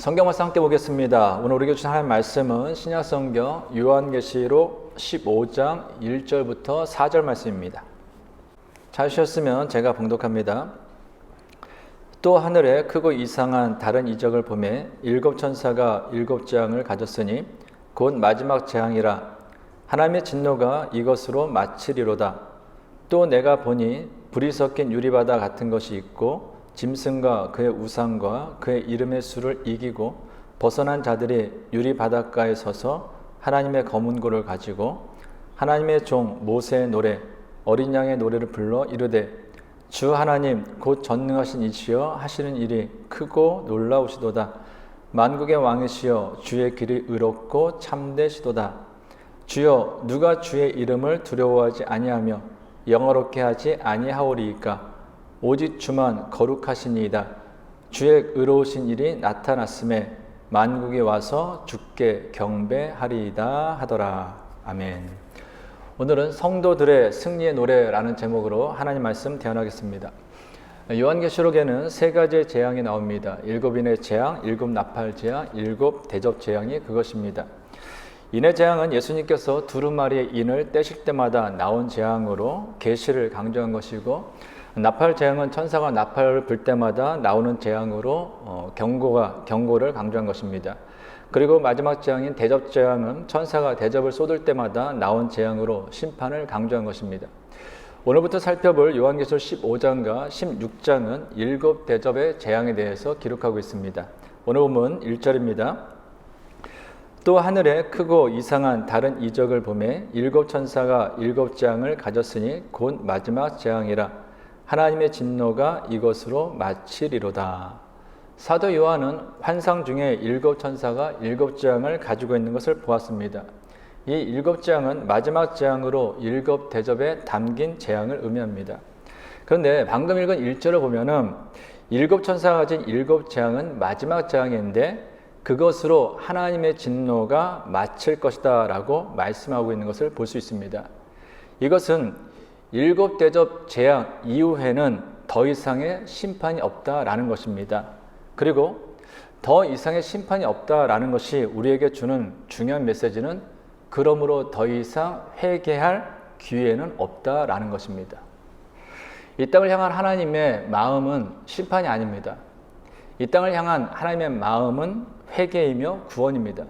성경 말씀 함께 보겠습니다. 오늘 우리에게 주신 하나님의 말씀은 신약성경 요한계시록 15장 1절부터 4절 말씀입니다. 찾으셨으면 제가 봉독합니다. 또 하늘에 크고 이상한 다른 이적을 보매 일곱 천사가 일곱 재앙을 가졌으니 곧 마지막 재앙이라. 하나님의 진노가 이것으로 마치리로다. 또 내가 보니 불이 섞인 유리바다 같은 것이 있고 짐승과 그의 우상과 그의 이름의 수를 이기고 벗어난 자들이 유리 바닷가에 서서 하나님의 검은 고를 가지고 하나님의 종 모세의 노래 어린 양의 노래를 불러 이르되 주 하나님 곧 전능하신 이시여 하시는 일이 크고 놀라우시도다. 만국의 왕이시여 주의 길이 의롭고 참되시도다. 주여 누가 주의 이름을 두려워하지 아니하며 영화롭게 하지 아니하오리이까. 오직 주만 거룩하시니이다. 주의 의로우신 일이 나타났음에 만국이 와서 주께 경배하리이다 하더라. 아멘. 오늘은 성도들의 승리의 노래라는 제목으로 하나님 말씀 대언하겠습니다. 요한계시록에는 세 가지의 재앙이 나옵니다. 일곱 인의 재앙, 일곱 나팔 재앙, 일곱 대접 재앙이 그것입니다. 인의 재앙은 예수님께서 두루마리의 인을 떼실 때마다 나온 재앙으로 계시를 강조한 것이고, 나팔 재앙은 천사가 나팔을 불 때마다 나오는 재앙으로 경고를 강조한 것입니다. 그리고 마지막 재앙인 대접 재앙은 천사가 대접을 쏟을 때마다 나온 재앙으로 심판을 강조한 것입니다. 오늘부터 살펴볼 요한계시록 15장과 16장은 일곱 대접의 재앙에 대해서 기록하고 있습니다. 오늘 본문 1절입니다. 또 하늘에 크고 이상한 다른 이적을 보매 일곱 천사가 일곱 재앙을 가졌으니 곧 마지막 재앙이라. 하나님의 진노가 이것으로 마치리로다. 사도 요한은 환상 중에 일곱 천사가 일곱 재앙을 가지고 있는 것을 보았습니다. 이 일곱 재앙은 마지막 재앙으로 일곱 대접에 담긴 재앙을 의미합니다. 그런데 방금 읽은 1절을 보면은 일곱 천사가 가진 일곱 재앙은 마지막 재앙인데 그것으로 하나님의 진노가 마칠 것이다 라고 말씀하고 있는 것을 볼 수 있습니다. 이것은 일곱 대접 재앙 이후에는 더 이상의 심판이 없다라는 것입니다. 그리고 더 이상의 심판이 없다라는 것이 우리에게 주는 중요한 메시지는 그러므로 더 이상 회개할 기회는 없다라는 것입니다. 이 땅을 향한 하나님의 마음은 심판이 아닙니다. 이 땅을 향한 하나님의 마음은 회개이며 구원입니다.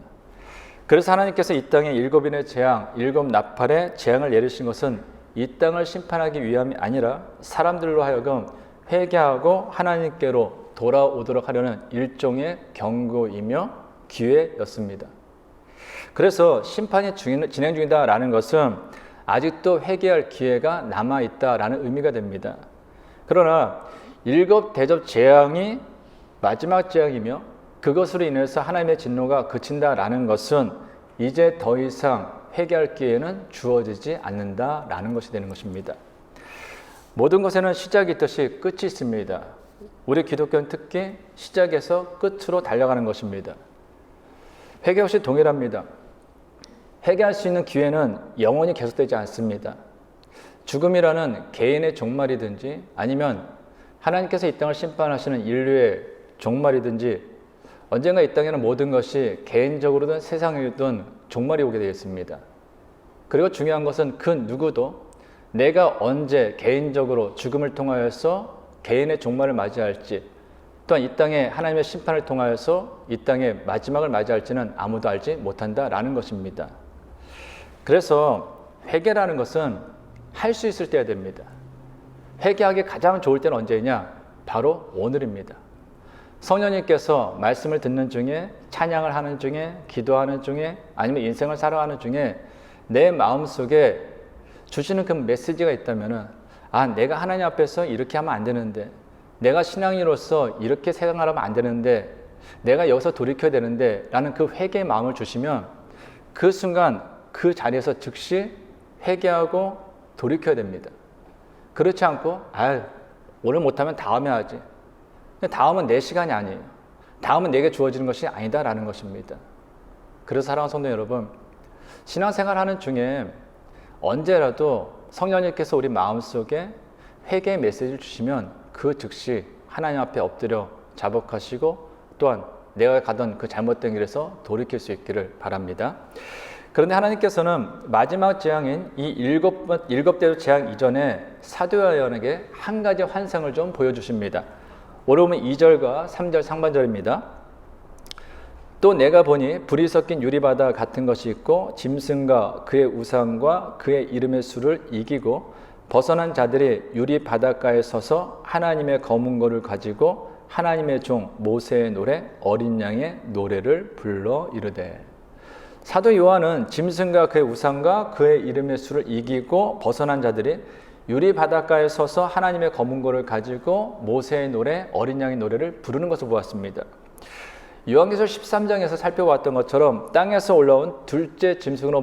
그래서 하나님께서 이 땅에 일곱인의 재앙, 일곱 나팔의 재앙을 내리신 것은 이 땅을 심판하기 위함이 아니라 사람들로 하여금 회개하고 하나님께로 돌아오도록 하려는 일종의 경고이며 기회였습니다. 그래서 심판이 진행 중이다라는 것은 아직도 회개할 기회가 남아있다라는 의미가 됩니다. 그러나 일곱 대접 재앙이 마지막 재앙이며 그것으로 인해서 하나님의 진노가 그친다라는 것은 이제 더 이상 회개할 기회는 주어지지 않는다라는 것이 되는 것입니다. 모든 것에는 시작이 있듯이 끝이 있습니다. 우리 기독교는 특히 시작에서 끝으로 달려가는 것입니다. 회개 역시 동일합니다. 회개할 수 있는 기회는 영원히 계속되지 않습니다. 죽음이라는 개인의 종말이든지 아니면 하나님께서 이 땅을 심판하시는 인류의 종말이든지 언젠가 이 땅에는 모든 것이 개인적으로든 세상이든 종말이 오게 되어 있습니다. 그리고 중요한 것은 그 누구도 내가 언제 개인적으로 죽음을 통하여서 개인의 종말을 맞이할지 또한 이 땅에 하나님의 심판을 통하여서 이 땅의 마지막을 맞이할지는 아무도 알지 못한다라는 것입니다. 그래서 회개라는 것은 할 수 있을 때야 됩니다. 회개하기 가장 좋을 때는 언제냐? 바로 오늘입니다. 성령님께서 말씀을 듣는 중에 찬양을 하는 중에 기도하는 중에 아니면 인생을 살아가는 중에 내 마음속에 주시는 그 메시지가 있다면은 내가 하나님 앞에서 이렇게 하면 안 되는데 내가 신앙인으로서 이렇게 생활하면 안 되는데 내가 여기서 돌이켜야 되는데 라는 그 회개의 마음을 주시면 그 순간 그 자리에서 즉시 회개하고 돌이켜야 됩니다. 그렇지 않고 오늘 못하면 다음에 하지. 다음은 내 시간이 아니에요. 다음은 내게 주어지는 것이 아니다라는 것입니다. 그래서 사랑하는 성도 여러분, 신앙생활 하는 중에 언제라도 성령님께서 우리 마음속에 회개의 메시지를 주시면 그 즉시 하나님 앞에 엎드려 자복하시고 또한 내가 가던 그 잘못된 길에서 돌이킬 수 있기를 바랍니다. 그런데 하나님께서는 마지막 재앙인 이 일곱 대의 재앙 이전에 사도 요한에게 한 가지 환상을 좀 보여주십니다. 오늘 보면 2절과 3절 상반절입니다. 또 내가 보니 불이 섞인 유리바다 같은 것이 있고 짐승과 그의 우상과 그의 이름의 수를 이기고 벗어난 자들이 유리 바닷가에 서서 하나님의 검은 고를 가지고 하나님의 종 모세의 노래 어린 양의 노래를 불러 이르되. 사도 요한은 짐승과 그의 우상과 그의 이름의 수를 이기고 벗어난 자들이 유리 바닷가에 서서 하나님의 검은 고를 가지고 모세의 노래 어린 양의 노래를 부르는 것을 보았습니다. 요한계시록 13장에서 살펴봤던 것처럼 땅에서 올라온 둘째 짐승으로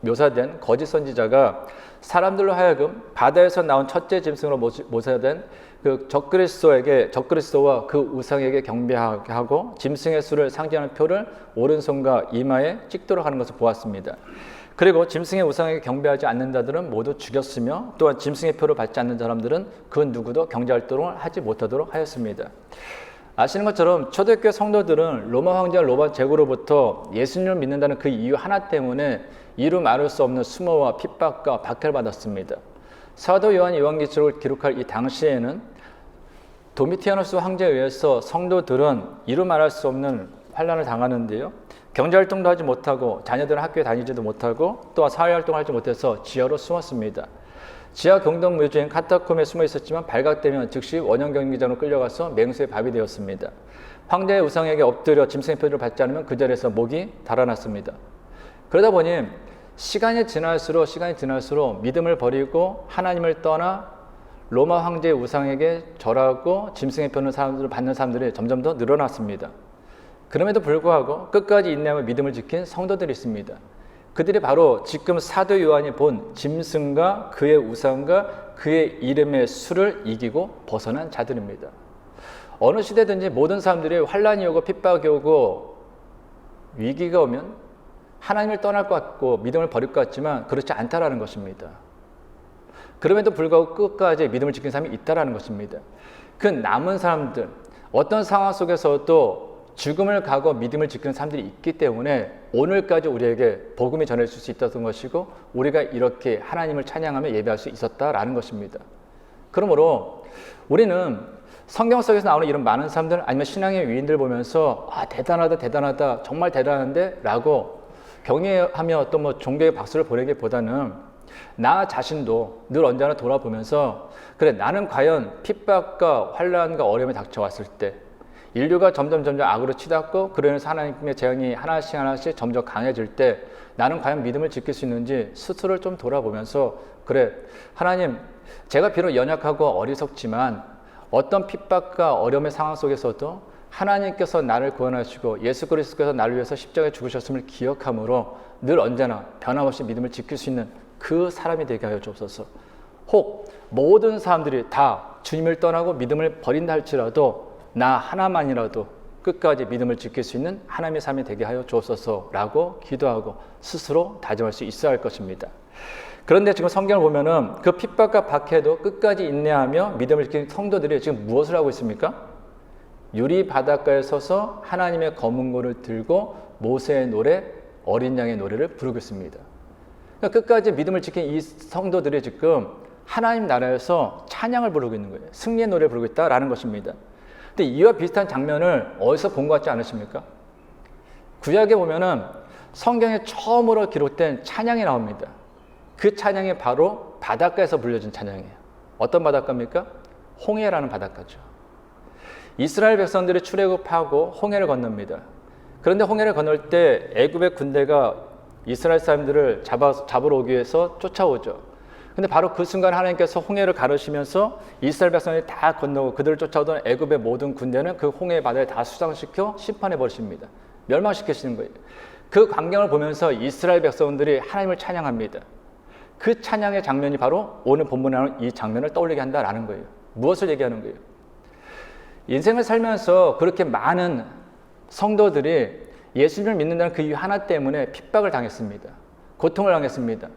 묘사된 거짓 선지자가 사람들로 하여금 바다에서 나온 첫째 짐승으로 묘사된 그 적그리스도와 그 우상에게 경배하게 하고 짐승의 수를 상징하는 표를 오른손과 이마에 찍도록 하는 것을 보았습니다. 그리고 짐승의 우상에게 경배하지 않는 자들은 모두 죽였으며 또한 짐승의 표를 받지 않는 사람들은 그 누구도 경제활동을 하지 못하도록 하였습니다. 아시는 것처럼 초대교회 성도들은 로마 황제와 로마 제국으로부터 예수님을 믿는다는 그 이유 하나 때문에 이루 말할 수 없는 수모와 핍박과 박해를 받았습니다. 사도 요한이 요한계시록을 기록할 이 당시에는 도미티아누스 황제에 의해서 성도들은 이루 말할 수 없는 환난을 당하는데요. 경제활동도 하지 못하고 자녀들은 학교에 다니지도 못하고 또한 사회활동을 하지 못해서 지하로 숨었습니다. 지하 경동묘지인 카타콤에 숨어 있었지만 발각되면 즉시 원형 경기장으로 끌려가서 맹수의 밥이 되었습니다. 황제의 우상에게 엎드려 짐승의 표를 받지 않으면 그 자리에서 목이 달아났습니다. 그러다 보니 시간이 지날수록 믿음을 버리고 하나님을 떠나 로마 황제의 우상에게 절하고 짐승의 표를 받는 사람들이 점점 더 늘어났습니다. 그럼에도 불구하고 끝까지 인내하며 믿음을 지킨 성도들이 있습니다. 그들이 바로 지금 사도 요한이 본 짐승과 그의 우상과 그의 이름의 수를 이기고 벗어난 자들입니다. 어느 시대든지 모든 사람들이 환난이 오고 핍박이 오고 위기가 오면 하나님을 떠날 것 같고 믿음을 버릴 것 같지만 그렇지 않다라는 것입니다. 그럼에도 불구하고 끝까지 믿음을 지킨 사람이 있다라는 것입니다. 그 남은 사람들, 어떤 상황 속에서도 죽음을 가고 믿음을 지키는 사람들이 있기 때문에 오늘까지 우리에게 복음이 전해질 수 있었던 것이고 우리가 이렇게 하나님을 찬양하며 예배할 수 있었다라는 것입니다. 그러므로 우리는 성경 속에서 나오는 이런 많은 사람들 아니면 신앙의 위인들 보면서 대단하다 정말 대단한데 라고 경외하며 또 뭐 종교의 박수를 보내기보다는 나 자신도 늘 언제나 돌아보면서 그래 나는 과연 핍박과 환난과 어려움이 닥쳐왔을 때 인류가 점점 악으로 치닫고 그러면서 하나님의 재앙이 하나씩 점점 강해질 때 나는 과연 믿음을 지킬 수 있는지 스스로를 좀 돌아보면서 그래 하나님 제가 비록 연약하고 어리석지만 어떤 핍박과 어려움의 상황 속에서도 하나님께서 나를 구원하시고 예수 그리스도께서 나를 위해서 십자가에 죽으셨음을 기억함으로 늘 언제나 변함없이 믿음을 지킬 수 있는 그 사람이 되게 하여 주옵소서. 혹 모든 사람들이 다 주님을 떠나고 믿음을 버린다 할지라도 나 하나만이라도 끝까지 믿음을 지킬 수 있는 하나님의 삶이 되게 하여 주옵소서라고 기도하고 스스로 다짐할 수 있어야 할 것입니다. 그런데 지금 성경을 보면은 그 핍박과 박해도 끝까지 인내하며 믿음을 지킨 성도들이 지금 무엇을 하고 있습니까? 유리 바닷가에 서서 하나님의 검은 고를 들고 모세의 노래, 어린 양의 노래를 부르고 있습니다. 그러니까 끝까지 믿음을 지킨 이 성도들이 지금 하나님 나라에서 찬양을 부르고 있는 거예요. 승리의 노래를 부르고 있다라는 것입니다. 근데 이와 비슷한 장면을 어디서 본 것 같지 않으십니까? 구약에 보면은 성경에 처음으로 기록된 찬양이 나옵니다. 그 찬양이 바로 바닷가에서 불려진 찬양이에요. 어떤 바닷가입니까? 홍해라는 바닷가죠. 이스라엘 백성들이 출애굽하고 홍해를 건넙니다. 그런데 홍해를 건널 때 애굽의 군대가 이스라엘 사람들을 잡으러 오기 위해서 쫓아오죠. 근데 바로 그 순간 하나님께서 홍해를 가르시면서 이스라엘 백성들이 다 건너고 그들을 쫓아오던 애굽의 모든 군대는 그 홍해 바다에 다 수상시켜 심판해 버리십니다. 멸망시키시는 거예요. 그 광경을 보면서 이스라엘 백성들이 하나님을 찬양합니다. 그 찬양의 장면이 바로 오늘 본문에 나오는 이 장면을 떠올리게 한다라는 거예요. 무엇을 얘기하는 거예요? 인생을 살면서 그렇게 많은 성도들이 예수님을 믿는다는 그 이유 하나 때문에 핍박을 당했습니다. 고통을 당했습니다.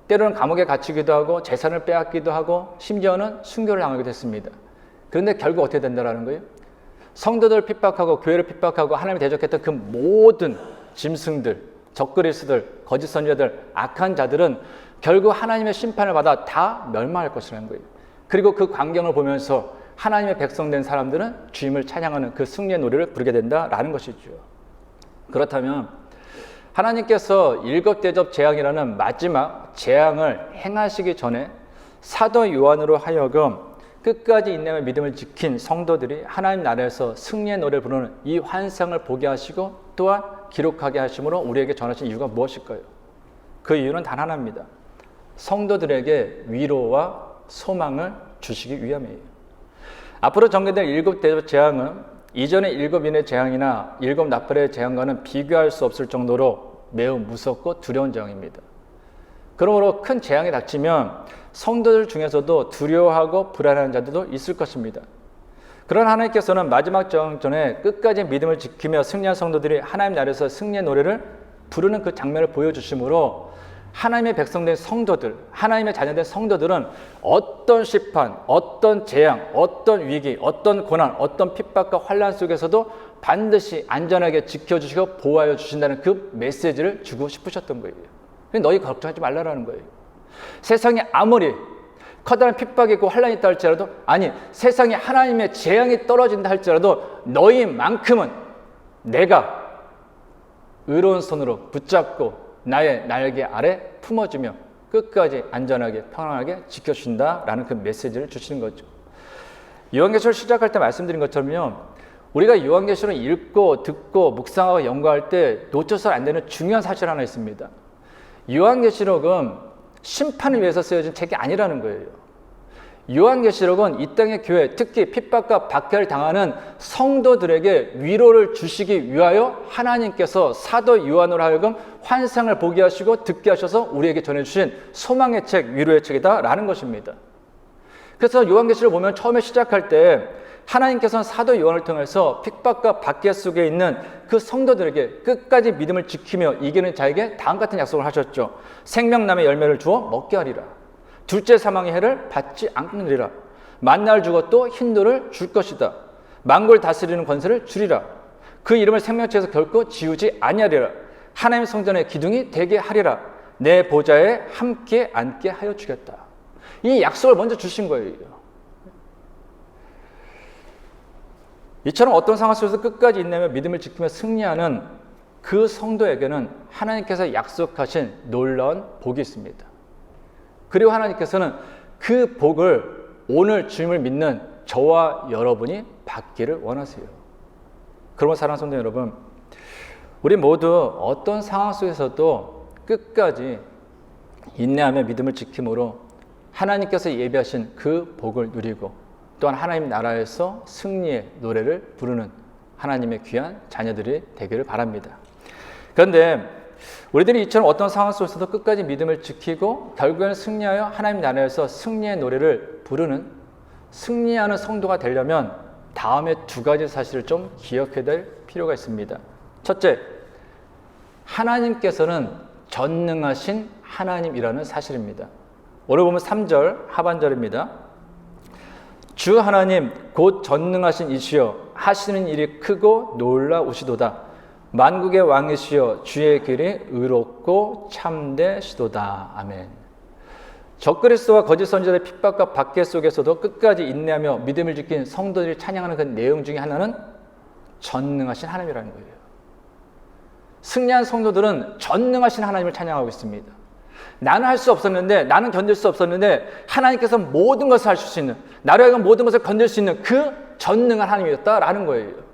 때로는 감옥에 갇히기도 하고 재산을 빼앗기도 하고 심지어는 순교를 당하기도 했습니다. 그런데 결국 어떻게 된다는 거예요? 성도들을 핍박하고 교회를 핍박하고 하나님을 대적했던 그 모든 짐승들, 적그리스들, 거짓 선지자들, 악한 자들은 결국 하나님의 심판을 받아 다 멸망할 것이라는 거예요. 그리고 그 광경을 보면서 하나님의 백성된 사람들은 주님을 찬양하는 그 승리의 노래를 부르게 된다라는 것이죠. 그렇다면 하나님께서 일곱 대접 재앙이라는 마지막 재앙을 행하시기 전에 사도 요한으로 하여금 끝까지 인내와 믿음을 지킨 성도들이 하나님 나라에서 승리의 노래를 부르는 이 환상을 보게 하시고 또한 기록하게 하심으로 우리에게 전하신 이유가 무엇일까요? 그 이유는 단 하나입니다. 성도들에게 위로와 소망을 주시기 위함이에요. 앞으로 전개될 일곱 대접 재앙은 이전의 일곱 인의 재앙이나 일곱 나팔의 재앙과는 비교할 수 없을 정도로 매우 무섭고 두려운 재앙입니다. 그러므로 큰 재앙이 닥치면 성도들 중에서도 두려워하고 불안한 자들도 있을 것입니다. 그러나 하나님께서는 마지막 재앙 전에 끝까지 믿음을 지키며 승리한 성도들이 하나님 나라에서 승리의 노래를 부르는 그 장면을 보여주심으로 하나님의 백성된 성도들, 하나님의 자녀된 성도들은 어떤 심판, 어떤 재앙, 어떤 위기, 어떤 고난, 어떤 핍박과 환난 속에서도 반드시 안전하게 지켜주시고 보호하여 주신다는 그 메시지를 주고 싶으셨던 거예요. 너희 걱정하지 말라라는 거예요. 세상에 아무리 커다란 핍박이 있고 환난이 있다 할지라도, 아니 세상에 하나님의 재앙이 떨어진다 할지라도 너희만큼은 내가 의로운 손으로 붙잡고 나의 날개 아래 품어주며 끝까지 안전하게 평안하게 지켜준다라는 그 메시지를 주시는 거죠. 요한계시를 시작할 때 말씀드린 것처럼요, 우리가 요한계시를 읽고 듣고 묵상하고 연구할 때 놓쳐서는 안 되는 중요한 사실 하나 있습니다. 요한계시록은 심판을 위해서 쓰여진 책이 아니라는 거예요. 요한계시록은 이 땅의 교회, 특히 핍박과 박해를 당하는 성도들에게 위로를 주시기 위하여 하나님께서 사도 요한으로 하여금 환상을 보게 하시고 듣게 하셔서 우리에게 전해주신 소망의 책, 위로의 책이다라는 것입니다. 그래서 요한계시를 보면 처음에 시작할 때 하나님께서는 사도 요한을 통해서 핍박과 박해 속에 있는 그 성도들에게 끝까지 믿음을 지키며 이기는 자에게 다음 같은 약속을 하셨죠. 생명나무의 열매를 주어 먹게 하리라. 둘째 사망의 해를 받지 않느니라. 만나를 주고 또 흰돌을 줄 것이다. 만국을 다스리는 권세를 주리라. 그 이름을 생명책에서 결코 지우지 아니하리라. 하나님의 성전의 기둥이 되게 하리라. 내 보좌에 함께 앉게 하여 주겠다. 이 약속을 먼저 주신 거예요. 이처럼 어떤 상황 속에서 끝까지 인내하며 믿음을 지키며 승리하는 그 성도에게는 하나님께서 약속하신 놀라운 복이 있습니다. 그리고 하나님께서는 그 복을 오늘 주님을 믿는 저와 여러분이 받기를 원하세요. 그러면 사랑하는 성도 여러분, 우리 모두 어떤 상황 속에서도 끝까지 인내하며 믿음을 지킴으로 하나님께서 예비하신 그 복을 누리고 또한 하나님 나라에서 승리의 노래를 부르는 하나님의 귀한 자녀들이 되기를 바랍니다. 그런데 우리들이 이처럼 어떤 상황 속에서도 끝까지 믿음을 지키고 결국에는 승리하여 하나님 나라에서 승리의 노래를 부르는 승리하는 성도가 되려면 다음에 두 가지 사실을 좀 기억해야 될 필요가 있습니다. 첫째, 하나님께서는 전능하신 하나님이라는 사실입니다. 오늘 보면 3절 하반절입니다. 주 하나님 곧 전능하신 이시여 하시는 일이 크고 놀라우시도다. 만국의 왕이시여 주의 길이 의롭고 참되시도다. 아멘. 적그리스도와 거짓 선지자의 핍박과 박해 속에서도 끝까지 인내하며 믿음을 지킨 성도들이 찬양하는 그 내용 중에 하나는 전능하신 하나님이라는 거예요. 승리한 성도들은 전능하신 하나님을 찬양하고 있습니다. 나는 할 수 없었는데, 나는 견딜 수 없었는데 하나님께서 모든 것을 하실 수 있는, 나로 하여금 모든 것을 건질 수 있는 그 전능한 하나님이었다라는 거예요.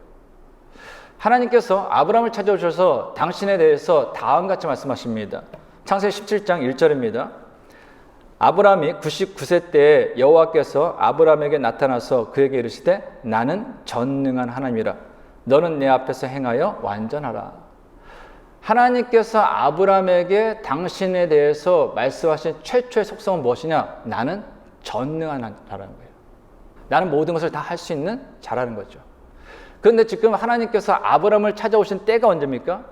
하나님께서 아브라함을 찾아오셔서 당신에 대해서 다음같이 말씀하십니다. 창세기 17장 1절입니다. 아브라함이 99세 때에 여호와께서 아브라함에게 나타나서 그에게 이르시되 나는 전능한 하나님이라. 너는 내 앞에서 행하여 완전하라. 하나님께서 아브라함에게 당신에 대해서 말씀하신 최초의 속성은 무엇이냐? 나는 전능한 자라는 거예요. 나는 모든 것을 다 할 수 있는 자라는 거죠. 그런데 지금 하나님께서 아브라함을 찾아오신 때가 언제입니까?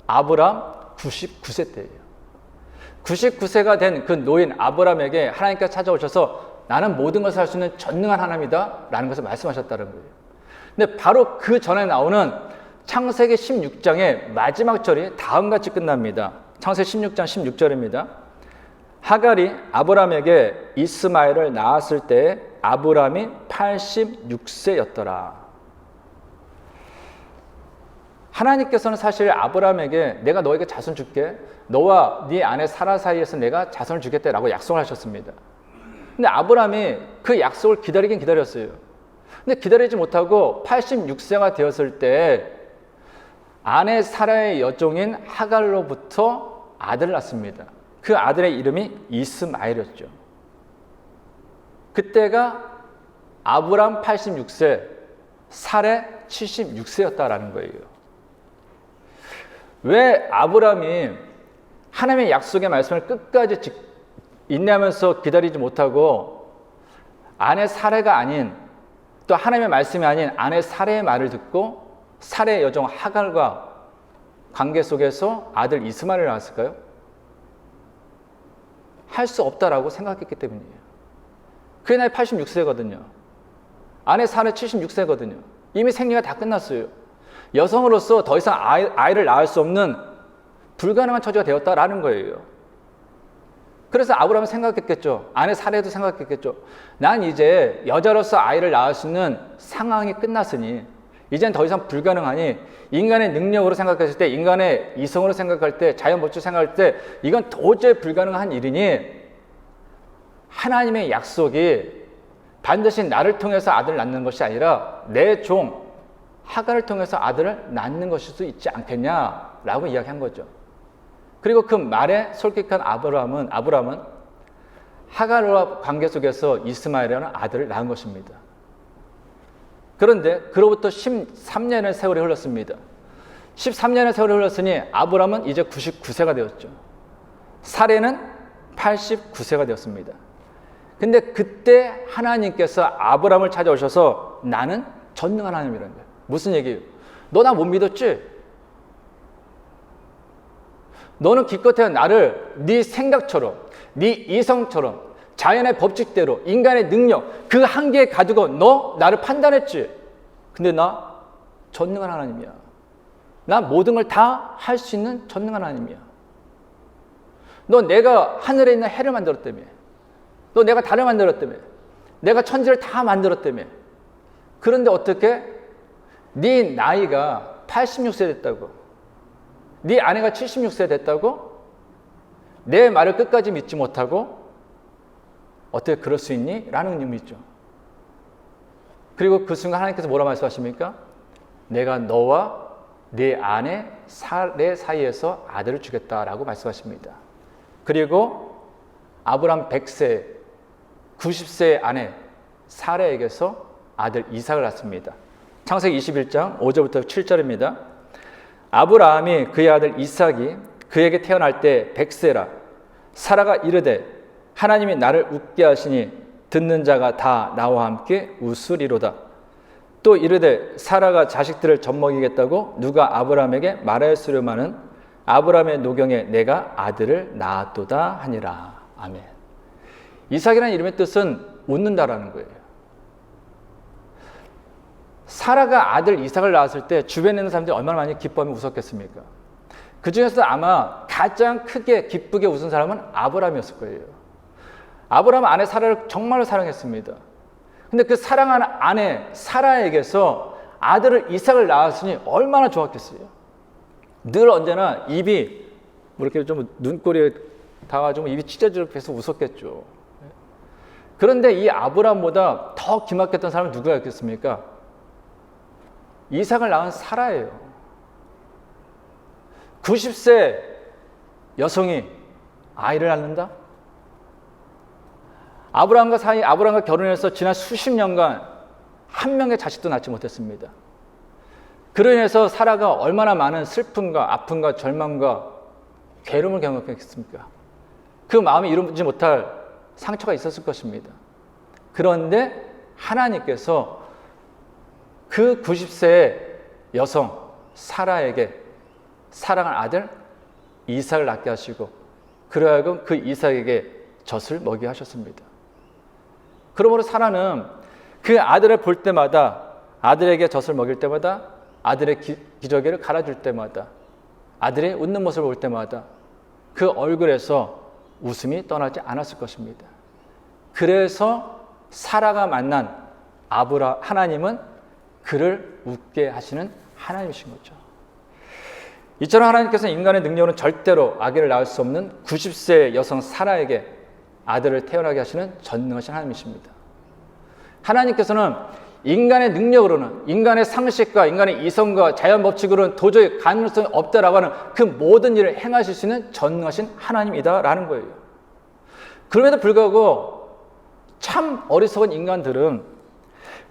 아브라함 99세 때예요. 99세가 된 그 노인 아브라함에게 하나님께서 찾아오셔서 나는 모든 것을 할 수 있는 전능한 하나님이다 라는 것을 말씀하셨다는 거예요. 근데 바로 그 전에 나오는 창세기 16장의 마지막 절이 다음같이 끝납니다. 창세기 16장 16절입니다. 하갈이 아브람에게 이스마엘을 낳았을 때 아브람이 86세였더라. 하나님께서는 사실 아브람에게 내가 너에게 자손 줄게, 너와 네 아내 사라 사이에서 내가 자손을 주겠다라고 약속을 하셨습니다. 근데 아브람이 그 약속을 기다리긴 기다렸어요. 근데 기다리지 못하고 86세가 되었을 때 아내 사라의 여종인 하갈로부터 아들을 낳습니다. 그 아들의 이름이 이스마엘이었죠. 그때가 아브람 86세, 사레 76세였다라는 거예요. 왜 아브람이 하나님의 약속의 말씀을 끝까지 인내하면서 기다리지 못하고 아내 사레가 아닌, 또 하나님의 말씀이 아닌 아내 사레의 말을 듣고 사레의 여종 하갈과 관계 속에서 아들 이스마엘을 낳았을까요? 할 수 없다라고 생각했기 때문이에요. 그의 나이 86세거든요. 아내 사레 76세거든요. 이미 생리가 다 끝났어요. 여성으로서 더 이상 아이를 낳을 수 없는 불가능한 처지가 되었다라는 거예요. 그래서 아브라함은 생각했겠죠. 아내 사레도 생각했겠죠. 난 이제 여자로서 아이를 낳을 수 있는 상황이 끝났으니 이젠 더 이상 불가능하니 인간의 능력으로 생각했을 때, 인간의 이성으로 생각할 때, 자연 법칙 생각할 때 이건 도저히 불가능한 일이니 하나님의 약속이 반드시 나를 통해서 아들을 낳는 것이 아니라 내 종 하갈을 통해서 아들을 낳는 것일 수 있지 않겠냐라고 이야기한 거죠. 그리고 그 말에 솔깃한 아브라함은 하갈과 관계 속에서 이스마엘이라는 아들을 낳은 것입니다. 그런데 그로부터 13년의 세월이 흘렀습니다. 13년의 세월이 흘렀으니 아브라함은 이제 99세가 되었죠. 사레는 89세가 되었습니다. 근데 그때 하나님께서 아브라함을 찾아오셔서 나는 전능한 하나님이라는 거예요. 무슨 얘기예요? 너 나 못 믿었지? 너는 기껏해야 나를 네 생각처럼, 네 이성처럼, 자연의 법칙대로, 인간의 능력, 그 한계에 가지고 너 나를 판단했지? 근데 나 전능한 하나님이야. 나 모든 걸 다 할 수 있는 전능한 하나님이야. 너 내가 하늘에 있는 해를 만들었다며. 너 내가 달을 만들었다며. 내가 천지를 다 만들었다며. 그런데 어떻게? 네 나이가 86세 됐다고, 네 아내가 76세 됐다고 내 말을 끝까지 믿지 못하고 어떻게 그럴 수 있니? 라는 의미죠. 그리고 그 순간 하나님께서 뭐라 말씀하십니까? 내가 너와 네 아내 사레 사이에서 아들을 주겠다라고 말씀하십니다. 그리고 아브람 100세, 90세의 아내 사레에게서 아들 이삭을 낳습니다. 창세기 21장 5절부터 7절입니다. 아브라함이 그의 아들 이삭이 그에게 태어날 때 100세라. 사라가 이르되 하나님이 나를 웃게 하시니 듣는 자가 다 나와 함께 웃으리로다. 또 이르되 사라가 자식들을 젖먹이겠다고 누가 아브라함에게 말하였으려마는 아브라함의 노경에 내가 아들을 낳았도다 하니라. 아멘. 이삭이라는 이름의 뜻은 웃는다라는 거예요. 사라가 아들 이삭을 낳았을 때 주변에 있는 사람들이 얼마나 많이 기뻐하며 웃었겠습니까? 그 중에서 아마 가장 크게 기쁘게 웃은 사람은 아브라함이었을 거예요. 아브라함은 아내 사라를 정말로 사랑했습니다. 근데 그 사랑하는 아내 사라에게서 아들을 이삭을 낳았으니 얼마나 좋았겠어요. 늘 언제나 입이 뭐 이렇게 좀 눈꼬리에 닿아가지고 입이 찢어지고 계속 웃었겠죠. 그런데 이 아브라함보다 더 기막혔던 사람은 누구가 있겠습니까? 이삭을 낳은 사라예요. 90세 여성이 아이를 낳는다? 아브라함과 결혼해서 지난 수십 년간 한 명의 자식도 낳지 못했습니다. 그로 인해서 사라가 얼마나 많은 슬픔과 아픔과 절망과 괴로움을 경험했겠습니까? 그 마음이 이루지 못할 상처가 있었을 것입니다. 그런데 하나님께서 그 90세의 여성 사라에게 사랑하는 아들 이삭을 낳게 하시고 그로 하여금 그 이삭에게 젖을 먹이게 하셨습니다. 그러므로 사라는 그 아들을 볼 때마다 아들에게 젖을 먹일 때마다, 아들의 기저귀를 갈아줄 때마다, 아들의 웃는 모습을 볼 때마다 그 얼굴에서 웃음이 떠나지 않았을 것입니다. 그래서 사라가 만난 하나님은 그를 웃게 하시는 하나님이신 거죠. 이처럼 하나님께서는 인간의 능력으로는 절대로 아기를 낳을 수 없는 90세 여성 사라에게 아들을 태어나게 하시는 전능하신 하나님이십니다. 하나님께서는 인간의 능력으로는, 인간의 상식과 인간의 이성과 자연 법칙으로는 도저히 가능성이 없다라고 하는 그 모든 일을 행하실 수 있는 전능하신 하나님이다라는 거예요. 그럼에도 불구하고 참 어리석은 인간들은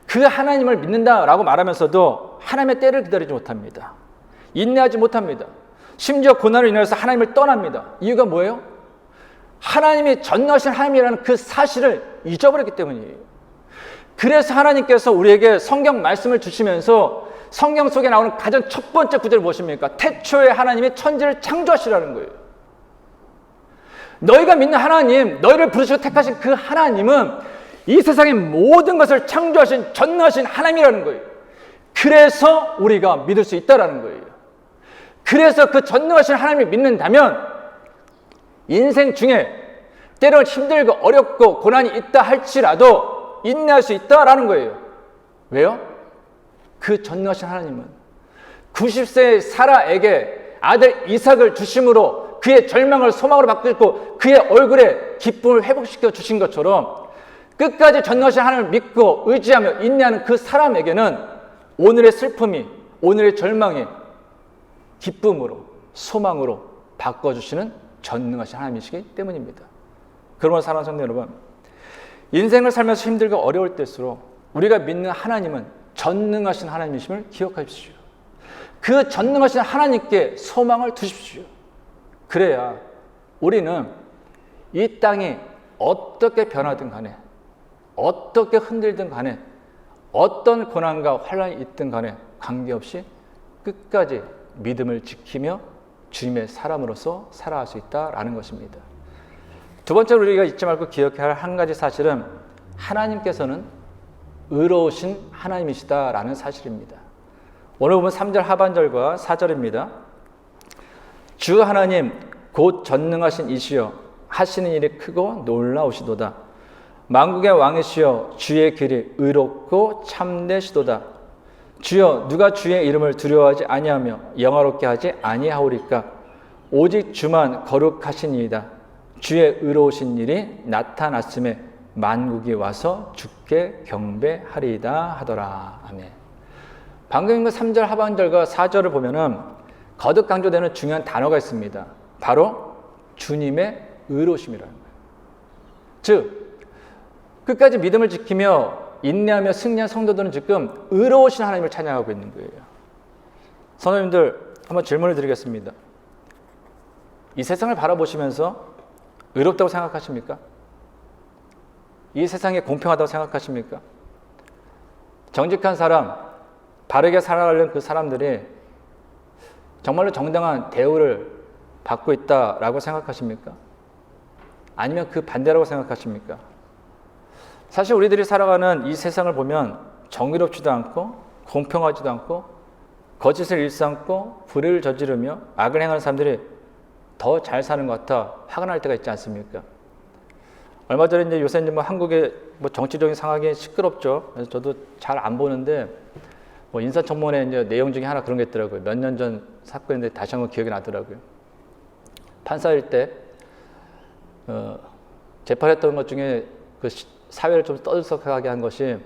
그 하나님을 믿는다라고 말하면서도 하나님의 때를 기다리지 못합니다. 인내하지 못합니다. 심지어 고난으로 인해서 하나님을 떠납니다. 이유가 뭐예요? 하나님이 전능하신 하나님이라는 그 사실을 잊어버렸기 때문이에요. 그래서 하나님께서 우리에게 성경 말씀을 주시면서 성경 속에 나오는 가장 첫 번째 구절이 무엇입니까? 태초에 하나님이 천지를 창조하시라는 거예요. 너희가 믿는 하나님, 너희를 부르시고 택하신 그 하나님은 이 세상의 모든 것을 창조하신 전능하신 하나님이라는 거예요. 그래서 우리가 믿을 수 있다는 거예요. 그래서 그 전능하신 하나님을 믿는다면 인생 중에 때론 힘들고 어렵고 고난이 있다 할지라도 인내할 수 있다라는 거예요. 왜요? 그 전능하신 하나님은 90세의 사라에게 아들 이삭을 주심으로 그의 절망을 소망으로 바꾸고 그의 얼굴에 기쁨을 회복시켜 주신 것처럼 끝까지 전능하신 하나님을 믿고 의지하며 인내하는 그 사람에게는 오늘의 슬픔이, 오늘의 절망이 기쁨으로, 소망으로 바꿔주시는 전능하신 하나님이시기 때문입니다. 그러므로 사랑하는 성도 여러분, 인생을 살면서 힘들고 어려울 때일수록 우리가 믿는 하나님은 전능하신 하나님이심을 기억하십시오. 그 전능하신 하나님께 소망을 두십시오. 그래야 우리는 이 땅이 어떻게 변하든 간에, 어떻게 흔들든 간에, 어떤 고난과 환난이 있든 간에 관계없이 끝까지 믿음을 지키며 주님의 사람으로서 살아갈 수 있다라는 것입니다. 두 번째로 우리가 잊지 말고 기억해야 할 한 가지 사실은 하나님께서는 의로우신 하나님이시다라는 사실입니다. 오늘 보면 3절 하반절과 4절입니다. 주 하나님 곧 전능하신 이시여 하시는 일이 크고 놀라우시도다. 만국의 왕이시여 주의 길이 의롭고 참되시도다. 주여 누가 주의 이름을 두려워하지 아니하며 영화롭게 하지 아니하오리까. 오직 주만 거룩하시니이다. 주의 의로우신 일이 나타났음에 만국이 와서 주께 경배하리이다 하더라. 아멘. 방금 그 3절 하반절과 4절을 보면은 거듭 강조되는 중요한 단어가 있습니다. 바로 주님의 의로우심이라는 거예요. 즉 끝까지 믿음을 지키며 인내하며 승리한 성도들은 지금 의로우신 하나님을 찬양하고 있는 거예요. 성도님들 한번 질문을 드리겠습니다. 이 세상을 바라보시면서 의롭다고 생각하십니까? 이 세상이 공평하다고 생각하십니까? 정직한 사람, 바르게 살아가려는 그 사람들이 정말로 정당한 대우를 받고 있다라고 생각하십니까? 아니면 그 반대라고 생각하십니까? 사실 우리들이 살아가는 이 세상을 보면 정의롭지도 않고 공평하지도 않고 거짓을 일삼고 불의를 저지르며 악을 행하는 사람들이 더 잘 사는 것 같아 화가 날 때가 있지 않습니까? 얼마 전에 이제 요새 이제 한국의 정치적인 상황이 시끄럽죠. 그래서 저도 잘 안 보는데 인사청문회 이제 내용 중에 하나 그런 게 있더라고요. 몇 년 전 사건인데 다시 한번 기억이 나더라고요. 판사일 때 재판했던 것 중에 그 사회를 좀 떠들썩하게 한 것이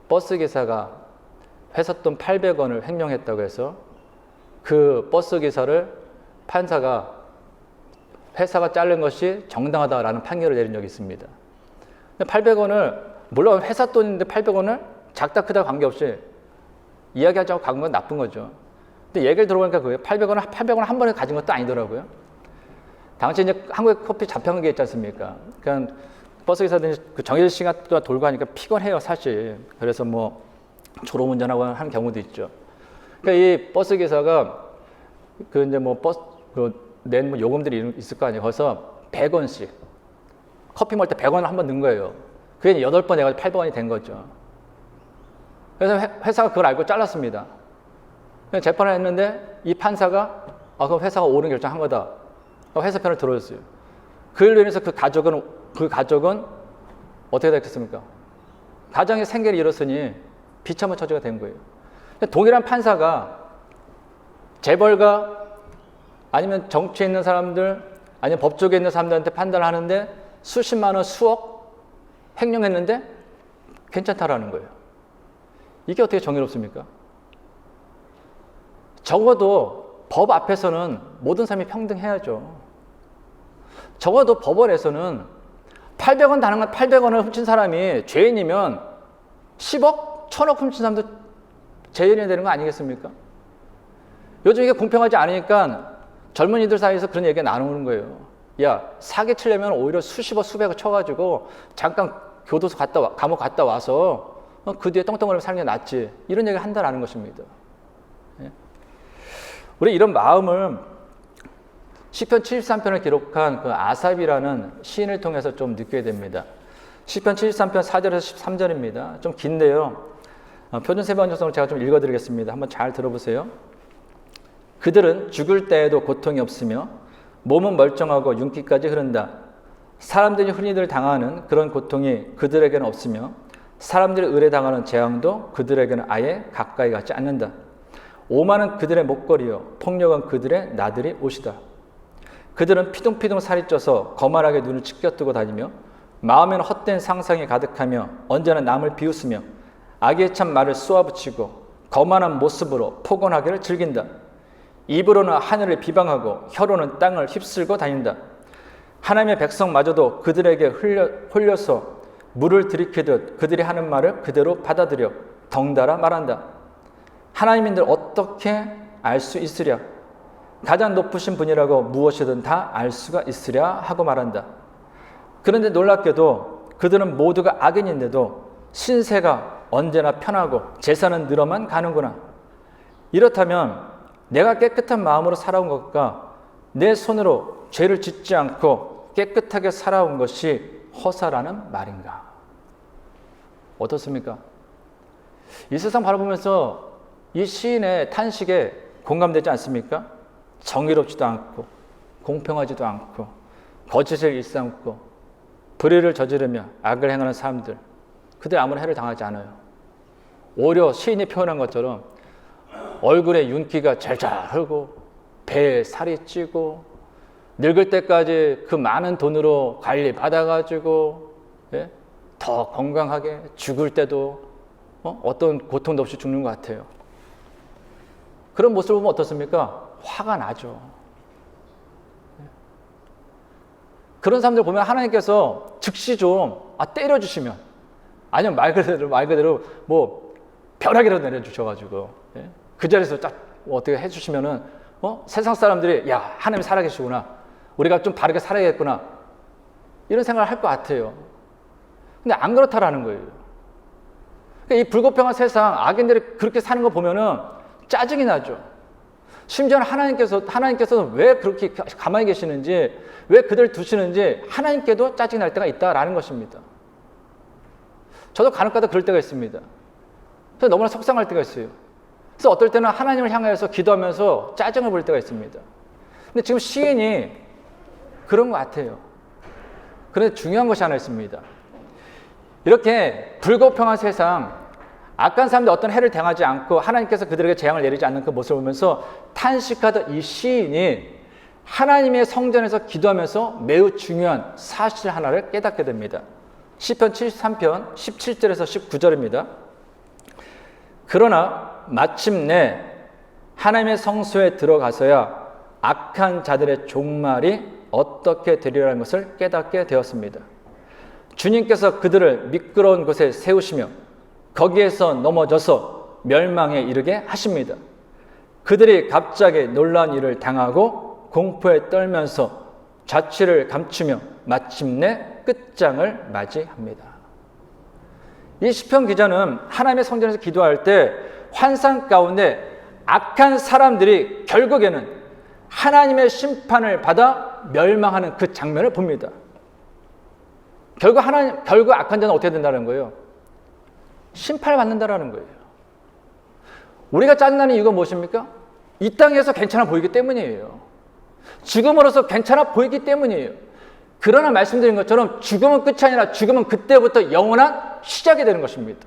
버스 기사가 회사 돈 800원을 횡령했다고 해서 그 버스 기사를 판사가 회사가 자른 것이 정당하다라는 판결을 내린 적이 있습니다. 근데 800원을 물론 회사 돈인데 800원을 작다 크다 관계없이 이야기하지 않고 간 건 나쁜 거죠. 근데 얘기를 들어보니까 그거예요. 800원을 한 번에 가진 것도 아니더라고요. 당시 이제 한국에 커피 잡혀간 게 있지 않습니까? 그러니까 버스 기사들이 그 정해진 시간 동안 돌고 하니까 피곤해요, 사실. 그래서 졸음운전하고 하는 경우도 있죠. 그러니까 이 버스 기사가 낸 요금들이 있을 거 아니에요. 거기서 100원씩 커피 먹을 때 100원을 한 번 넣은 거예요. 그게 8번 해가지고 800원이 된 거죠. 그래서 회사가 그걸 알고 잘랐습니다. 재판을 했는데 이 판사가 그럼 회사가 옳은 결정한 거다. 회사 편을 들어줬어요. 그걸로 인해서 그 가족은 어떻게 됐겠습니까? 가정의 생계를 잃었으니 비참한 처지가 된 거예요. 동일한 판사가 재벌가 아니면 정치에 있는 사람들 아니면 법조계에 있는 사람들한테 판단을 하는데 수십만 원, 수억 횡령했는데 괜찮다라는 거예요. 이게 어떻게 정의롭습니까? 적어도 법 앞에서는 모든 사람이 평등해야죠. 적어도 법원에서는 800원 다는 건 800원을 훔친 사람이 죄인이면 10억, 1000억 훔친 사람도 죄인이 되는 거 아니겠습니까? 요즘 이게 공평하지 않으니까 젊은이들 사이에서 그런 얘기가 나오는 거예요. 야, 사기 치려면 오히려 수십억, 수백억 쳐가지고 잠깐 교도소 감옥 갔다 와서 그 뒤에 떵떵거리며 사는 게 낫지. 이런 얘기를 한다라는 것입니다. 우리 이런 마음을 시편 73편을 기록한 그 아삽이라는 시인을 통해서 좀 느끼게 됩니다. 시편 73편 4절에서 13절입니다. 좀 긴데요. 표준 세번역성으로 제가 좀 읽어드리겠습니다. 한번 잘 들어보세요. 그들은 죽을 때에도 고통이 없으며 몸은 멀쩡하고 윤기까지 흐른다. 사람들이 흔히들 당하는 그런 고통이 그들에게는 없으며 사람들이 의뢰당하는 재앙도 그들에게는 아예 가까이 가지 않는다. 오만은 그들의 목걸이요 폭력은 그들의 나들이 옷이다. 그들은 피둥피둥 살이 쪄서 거만하게 눈을 찢겨뜨고 다니며 마음에는 헛된 상상이 가득하며 언제나 남을 비웃으며 악의 참 말을 쏘아붙이고 거만한 모습으로 포곤하기를 즐긴다. 입으로는 하늘을 비방하고 혀로는 땅을 휩쓸고 다닌다. 하나님의 백성마저도 그들에게 홀려서 물을 들이키듯 그들이 하는 말을 그대로 받아들여 덩달아 말한다. 하나님인들 어떻게 알 수 있으랴? 가장 높으신 분이라고 무엇이든 다 알 수가 있으랴 하고 말한다. 그런데 놀랍게도 그들은 모두가 악인인데도 신세가 언제나 편하고 재산은 늘어만 가는구나. 이렇다면 내가 깨끗한 마음으로 살아온 것과 내 손으로 죄를 짓지 않고 깨끗하게 살아온 것이 허사라는 말인가? 어떻습니까? 이 세상 바라보면서 이 시인의 탄식에 공감되지 않습니까? 정의롭지도 않고 공평하지도 않고 거짓을 일삼고 불의를 저지르며 악을 행하는 사람들, 그들 아무런 해를 당하지 않아요. 오히려 시인이 표현한 것처럼 얼굴에 윤기가 잘잘 흐르고 배에 살이 찌고 늙을 때까지 그 많은 돈으로 관리 받아가지고 더 건강하게 죽을 때도 어떤 고통도 없이 죽는 것 같아요. 그런 모습을 보면 어떻습니까? 화가 나죠. 그런 사람들 보면 하나님께서 즉시 좀 때려주시면, 아니면 말 그대로 뭐 벼락이라도 내려주셔가지고 그 자리에서 딱 어떻게 해주시면은 세상 사람들이 야, 하나님 살아계시구나, 우리가 좀 바르게 살아야겠구나, 이런 생각을 할 것 같아요. 근데 안 그렇다라는 거예요. 그러니까 이 불공평한 세상, 악인들이 그렇게 사는 거 보면은 짜증이 나죠. 심지어는 하나님께서는 왜 그렇게 가만히 계시는지, 왜 그들 두시는지 하나님께도 짜증이 날 때가 있다라는 것입니다. 저도 간혹가다 그럴 때가 있습니다. 그래서 너무나 속상할 때가 있어요. 그래서 어떨 때는 하나님을 향해서 기도하면서 짜증을 부릴 때가 있습니다. 근데 지금 시인이 그런 것 같아요. 그런데 중요한 것이 하나 있습니다. 이렇게 불공평한 세상, 악한 사람들 어떤 해를 당하지 않고 하나님께서 그들에게 재앙을 내리지 않는 그 모습을 보면서 탄식하던 이 시인이 하나님의 성전에서 기도하면서 매우 중요한 사실 하나를 깨닫게 됩니다. 시편 73편 17절에서 19절입니다. 그러나 마침내 하나님의 성소에 들어가서야 악한 자들의 종말이 어떻게 되리라는 것을 깨닫게 되었습니다. 주님께서 그들을 미끄러운 곳에 세우시며 거기에서 넘어져서 멸망에 이르게 하십니다. 그들이 갑자기 놀라운 일을 당하고 공포에 떨면서 자취를 감추며 마침내 끝장을 맞이합니다. 이 시편 기자는 하나님의 성전에서 기도할 때 환상 가운데 악한 사람들이 결국에는 하나님의 심판을 받아 멸망하는 그 장면을 봅니다. 결국 악한 자는 어떻게 된다는 거예요? 심판을 받는다라는 거예요. 우리가 짜증나는 이유가 무엇입니까? 이 땅에서 괜찮아 보이기 때문이에요. 죽음으로써 괜찮아 보이기 때문이에요. 그러나 말씀드린 것처럼 죽음은 끝이 아니라 죽음은 그때부터 영원한 시작이 되는 것입니다.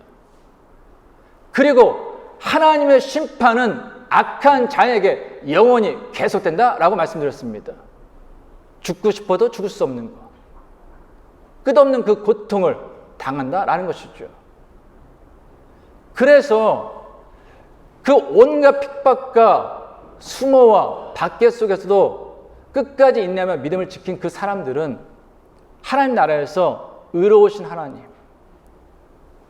그리고 하나님의 심판은 악한 자에게 영원히 계속된다라고 말씀드렸습니다. 죽고 싶어도 죽을 수 없는 것, 끝없는 그 고통을 당한다라는 것이죠. 그래서 그 온갖 핍박과 수모와 박해 속에서도 끝까지 인내하며 믿음을 지킨 그 사람들은 하나님 나라에서 의로우신 하나님,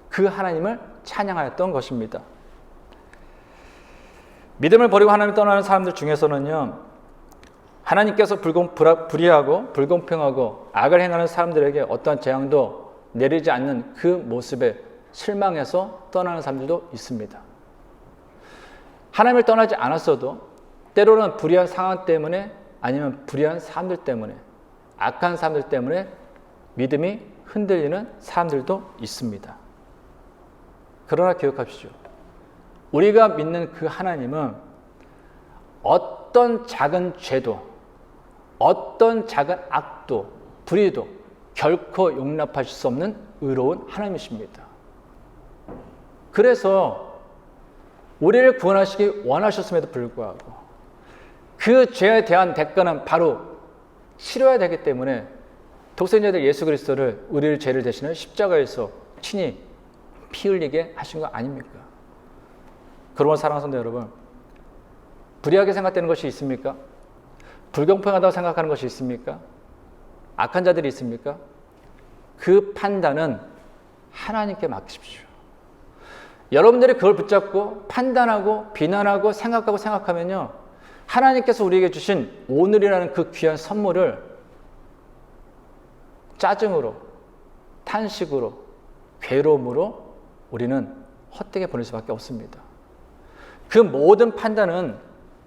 그 하나님을 찬양하였던 것입니다. 믿음을 버리고 하나님을 떠나는 사람들 중에서는요, 하나님께서 불의하고 불공평하고 악을 행하는 사람들에게 어떠한 재앙도 내리지 않는 그 모습에 실망해서 떠나는 사람들도 있습니다. 하나님을 떠나지 않았어도 때로는 불의한 상황 때문에 아니면 불의한 사람들 때문에 악한 사람들 때문에 믿음이 흔들리는 사람들도 있습니다. 그러나 기억하십시오. 우리가 믿는 그 하나님은 어떤 작은 죄도 어떤 작은 악도 불의도 결코 용납하실 수 없는 의로운 하나님이십니다. 그래서 우리를 구원하시기 원하셨음에도 불구하고 그 죄에 대한 대가는 바로 치러야 되기 때문에 독생자들 예수 그리스도를 우리를 죄를 대신해 십자가에서 친히 피 흘리게 하신 거 아닙니까? 그러므로 사랑하는 성도 여러분, 불의하게 생각되는 것이 있습니까? 불공평하다고 생각하는 것이 있습니까? 악한 자들이 있습니까? 그 판단은 하나님께 맡기십시오. 여러분들이 그걸 붙잡고 판단하고 비난하고 생각하면요, 하나님께서 우리에게 주신 오늘이라는 그 귀한 선물을 짜증으로, 탄식으로, 괴로움으로 우리는 헛되게 보낼 수밖에 없습니다. 그 모든 판단은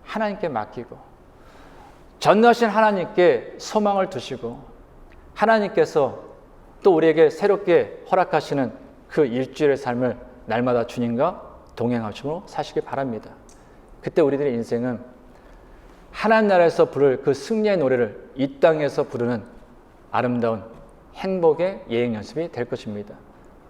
하나님께 맡기고 전능하신 하나님께 소망을 두시고 하나님께서 또 우리에게 새롭게 허락하시는 그 일주일의 삶을 날마다 주님과 동행하시고 사시기 바랍니다. 그때 우리들의 인생은 하나님 나라에서 부를 그 승리의 노래를 이 땅에서 부르는 아름다운 행복의 예행 연습이 될 것입니다.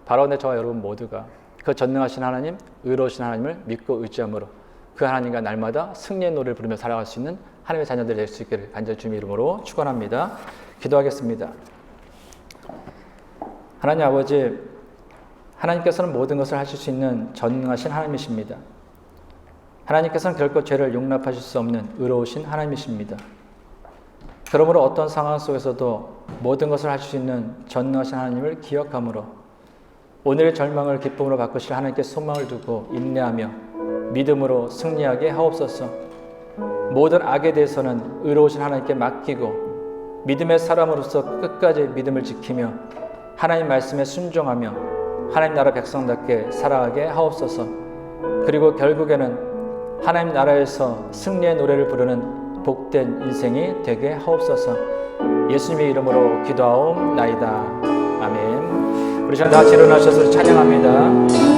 바라오네 저와 여러분 모두가 그 전능하신 하나님, 의로우신 하나님을 믿고 의지함으로 그 하나님과 날마다 승리의 노래를 부르며 살아갈 수 있는 하나님의 자녀들이 될 수 있기를 간절히 주님의 이름으로 축원합니다. 기도하겠습니다. 하나님 아버지, 하나님께서는 모든 것을 하실 수 있는 전능하신 하나님이십니다. 하나님께서는 결코 죄를 용납하실 수 없는 의로우신 하나님이십니다. 그러므로 어떤 상황 속에서도 모든 것을 하실 수 있는 전능하신 하나님을 기억함으로 오늘의 절망을 기쁨으로 바꾸실 하나님께 소망을 두고 인내하며 믿음으로 승리하게 하옵소서. 모든 악에 대해서는 의로우신 하나님께 맡기고 믿음의 사람으로서 끝까지 믿음을 지키며 하나님 말씀에 순종하며 하나님 나라 백성답게 살아가게 하옵소서. 그리고 결국에는 하나님 나라에서 승리의 노래를 부르는 복된 인생이 되게 하옵소서. 예수님의 이름으로 기도하옵나이다. 아멘. 우리 시간 다 같이 일어나셔서 찬양합니다.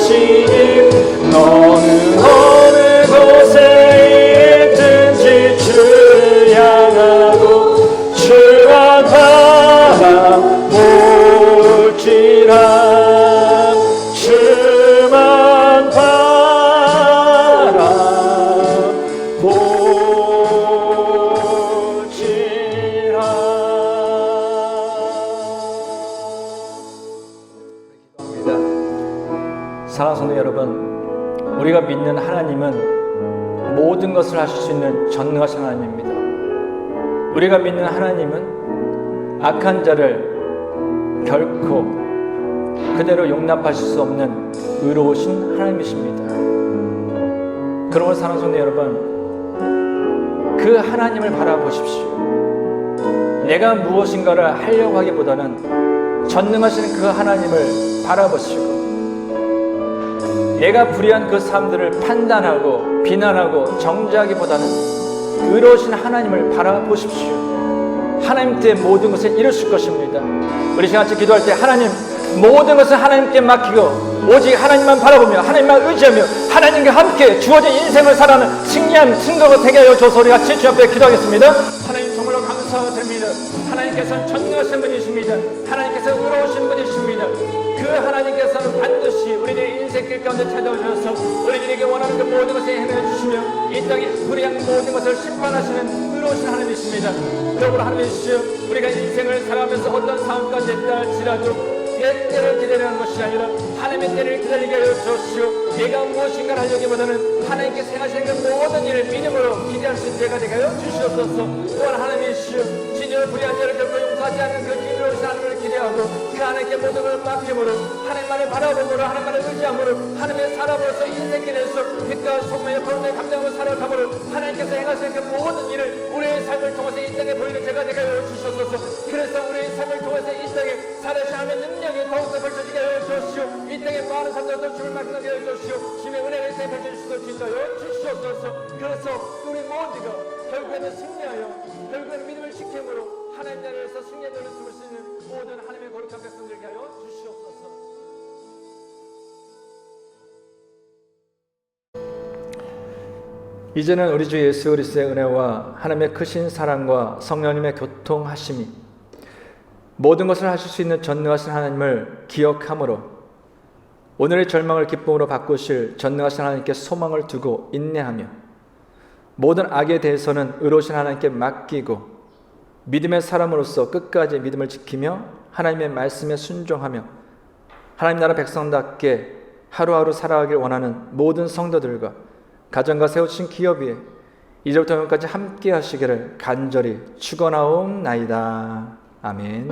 하시니 너는 어느 곳에 있든지 주를 향하고 주만 바라볼지라 주만 사랑하는 성도 여러분, 우리가 믿는 하나님은 모든 것을 하실 수 있는 전능하신 하나님입니다. 우리가 믿는 하나님은 악한 자를 결코 그대로 용납하실 수 없는 의로우신 하나님이십니다. 그러므로 사랑하는 성도 여러분, 그 하나님을 바라보십시오. 내가 무엇인가를 하려고 하기보다는 전능하신 그 하나님을 바라보시고, 내가 불의한 그 사람들을 판단하고 비난하고 정죄하기보다는 의로우신 하나님을 바라보십시오. 하나님 때 모든 것을 이루실 것입니다. 우리 같이 기도할 때 하나님 모든 것을 하나님께 맡기고 오직 하나님만 바라보며 하나님만 의지하며 하나님과 함께 주어진 인생을 살아가는 승리한 증거가 되게 하여 줘서 우리 같이 주 앞에 기도하겠습니다. 하나님 정말로 감사드립니다. 하나님께서는 전능하신 분이십니다. 하나님께서 의로우신 분이십니다. 그 하나님께서는 반드시 우리들의 인생길 가운데 찾아오셔서 우리들에게 원하는 그 모든 것을 행해주시며 이 땅의 불의한 모든 것을 심판하시는 의로우신 하나님이십니다. 그러므로 하나님이시여, 우리가 인생을 살아가면서 어떤 상황 가운데 있다 할지라도 내 때를 기다리는 것이 아니라 하나님의 때를 기다리게 하여 주시오. 내가 무엇인가를 하려기보다는 하나님께서 행하시는 그 모든 일을 믿음으로 기대할 수 있는 때가 되게 하여 주시옵소서. 또한 하나님이시여, 진정을 불의한 자를 결코 용서하지 않는 그 진리로우신 하나님을 기대하고 그 하나님께 모든 걸 맡김으로 하나님만을 바라보므로 하나님만을 의지함으로 하나님의 사람으로서 인생길에서 빛과 소금의 거룩의 감당으로 살아감으로 하나님께서 행하시는 그 모든 일을 우리의 삶을 통해서 이 땅에 보이는 제가 되게 하여 주시옵소서. 그래서 우리의 삶을 통해서 이 땅에 살아가는 능력이 더욱더 펼쳐지게 하여 주시오. 이 땅에 많은 사람들도 주를 맡게 하여 주시오. 주의 은혜를 이 땅에 펼쳐주시도록 인도하여 주시옵소서. 그래서 우리 모두가 결국에는 승리하여 결국에는 믿음을 지킴으로 하나님 나라에서 승리의 노릇을 쓸 수 있는 모든 하나님의 거룩한 백성들에게 하여 주시옵소서. 이제는 우리 주 예수 그리스도의 은혜와 하나님의 크신 사랑과 성령님의 교통하심이 모든 것을 하실 수 있는 전능하신 하나님을 기억함으로 오늘의 절망을 기쁨으로 바꾸실 전능하신 하나님께 소망을 두고 인내하며 모든 악에 대해서는 의로우신 하나님께 맡기고 믿음의 사람으로서 끝까지 믿음을 지키며 하나님의 말씀에 순종하며 하나님 나라 백성답게 하루하루 살아가길 원하는 모든 성도들과 가정과 세우신 기업 위에 이제부터 영원까지 함께 하시기를 간절히 축원하옵나이다. 아멘.